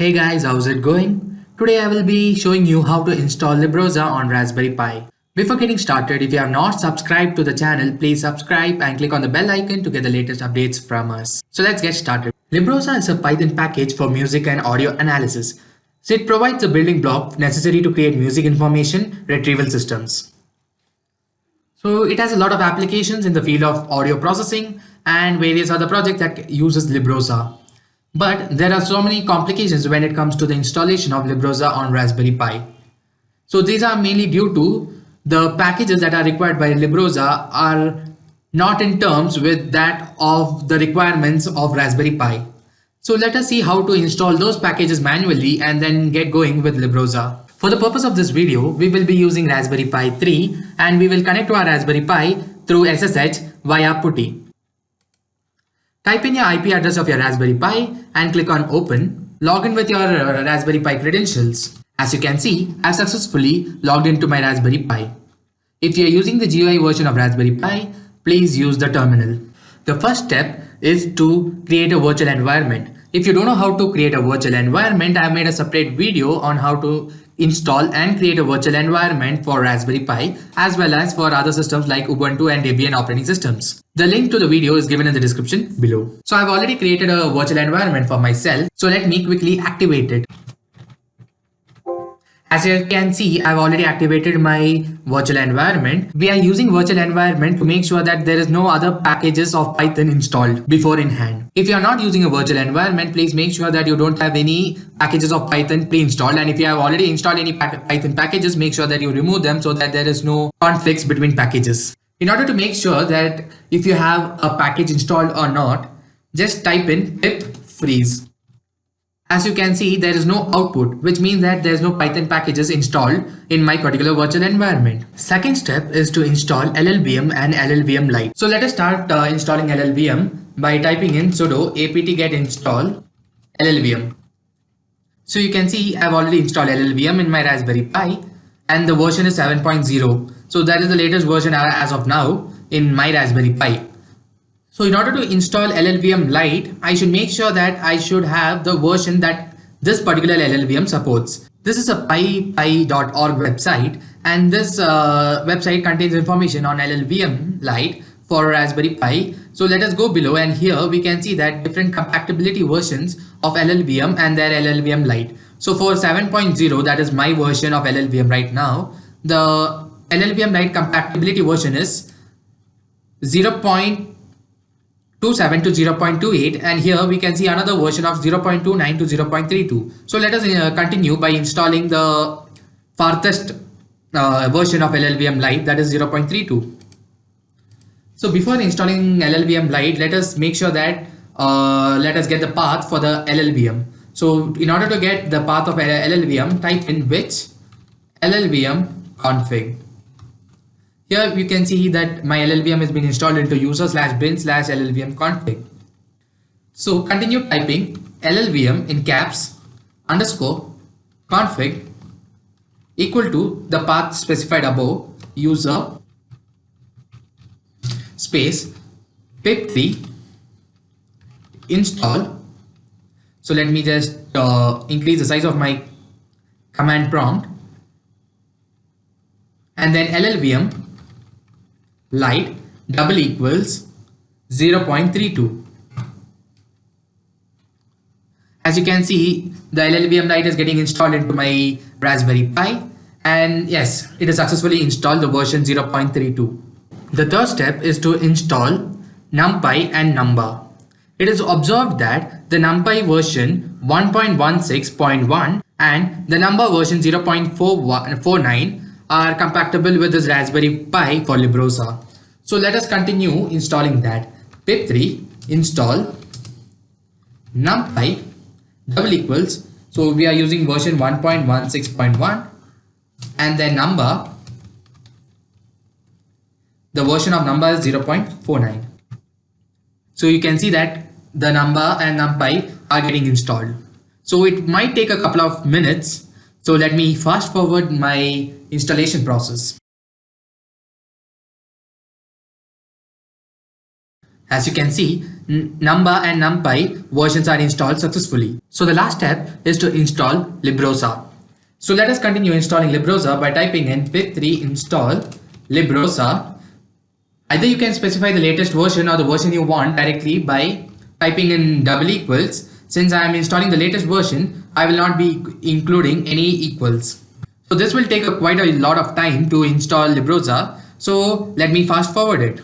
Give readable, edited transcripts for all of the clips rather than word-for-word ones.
Hey guys, how's it going? Today I will be showing you how to install Librosa on Raspberry Pi. Before getting started, if you have not subscribed to the channel, please subscribe and click on the bell icon to get the latest updates from us. So let's get started. Librosa is a Python package for music and audio analysis. So it provides the building block necessary to create music information retrieval systems. So it has a lot of applications in the field of audio processing and various other projects that uses Librosa. But there are so many complications when it comes to the installation of Librosa on Raspberry Pi. So these are mainly due to the packages that are required by Librosa are not in terms with that of the requirements of Raspberry Pi. So let us see how to install those packages manually and then get going with Librosa. For the purpose of this video, we will be using Raspberry Pi 3 and we will connect to our Raspberry Pi through SSH via PuTTY. Type in your IP address of your Raspberry Pi and click on Open. Log in with your Raspberry Pi credentials. As you can see, I've successfully logged into my Raspberry Pi. If you are using the GUI version of Raspberry Pi, please use the terminal. The first step is to create a virtual environment. If you don't know how to create a virtual environment, I have made a separate video on how to install and create a virtual environment for Raspberry Pi as well as for other systems like Ubuntu and Llvm operating systems. The link to the video is given in the description below. So I've already created a virtual environment for myself. So let me quickly activate it. As you can see, I've already activated my virtual environment. We are using virtual environment to make sure that there is no other packages of Python installed before in hand. If you are not using a virtual environment, please make sure that you don't have any packages of Python pre-installed. And if you have already installed any Python packages, make sure that you remove them so that there is no conflicts between packages. In order to make sure that if you have a package installed or not, just type in pip freeze. As you can see, there is no output, which means that there is no Python packages installed in my particular virtual environment. Second step is to install Llvm and Llvm Lite. So let us start installing Llvm by typing in sudo apt-get install Llvm. So you can see I've already installed Llvm in my Raspberry Pi and the version is 7.0. So that is the latest version as of now in my Raspberry Pi. So in order to install Llvm Lite, I should make sure that I should have the version that this particular Llvm supports. This is a pi.org website and this website contains information on Llvm Lite for Raspberry Pi. So let us go below and here we can see that different compatibility versions of Llvm and their Llvm Lite. So for 7.0, that is my version of Llvm right now, the Llvm Lite compatibility version is 0.27 to 0.28 and here we can see another version of 0.29 to 0.32. So let us continue by installing the farthest version of Llvm Lite, that is 0.32. So before installing Llvm Lite, let us make sure that let us get the path for the Llvm. So in order to get the path of Llvm, type in which Llvm config. Here you can see that my Llvm has been installed into user/bin/llvm config. So continue typing Llvm in caps underscore config equal to the path specified above, user space pip3 install. So let me just increase the size of my command prompt and then Llvm Lite double equals 0.32. As you can see, the Llvm Lite is getting installed into my Raspberry Pi and yes, it is successfully installed the version 0.32. The third step is to install Numpy and Numba. It is observed that the Numpy version 1.16.1 and the Numba version 0.49 are compatible with this Raspberry Pi for Librosa. So let us continue installing that. pip3 install numpy double equals, so we are using version 1.16.1 and then number, the version of Numba is 0.49. So you can see that the Numba and Numpy are getting installed. So it might take a couple of minutes. So let me fast forward my installation process. As you can see, Numba and Numpy versions are installed successfully. So the last step is to install Librosa. So let us continue installing Librosa by typing in pip3 install Librosa. Either you can specify the latest version or the version you want directly by typing in double equals. Since I am installing the latest version, I will not be including any equals. So this will take quite a lot of time to install Librosa. So let me fast forward it.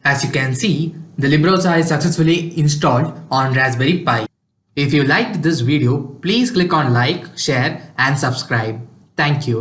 As you can see, the Librosa is successfully installed on Raspberry Pi. If you liked this video, please click on like, share and subscribe. Thank you.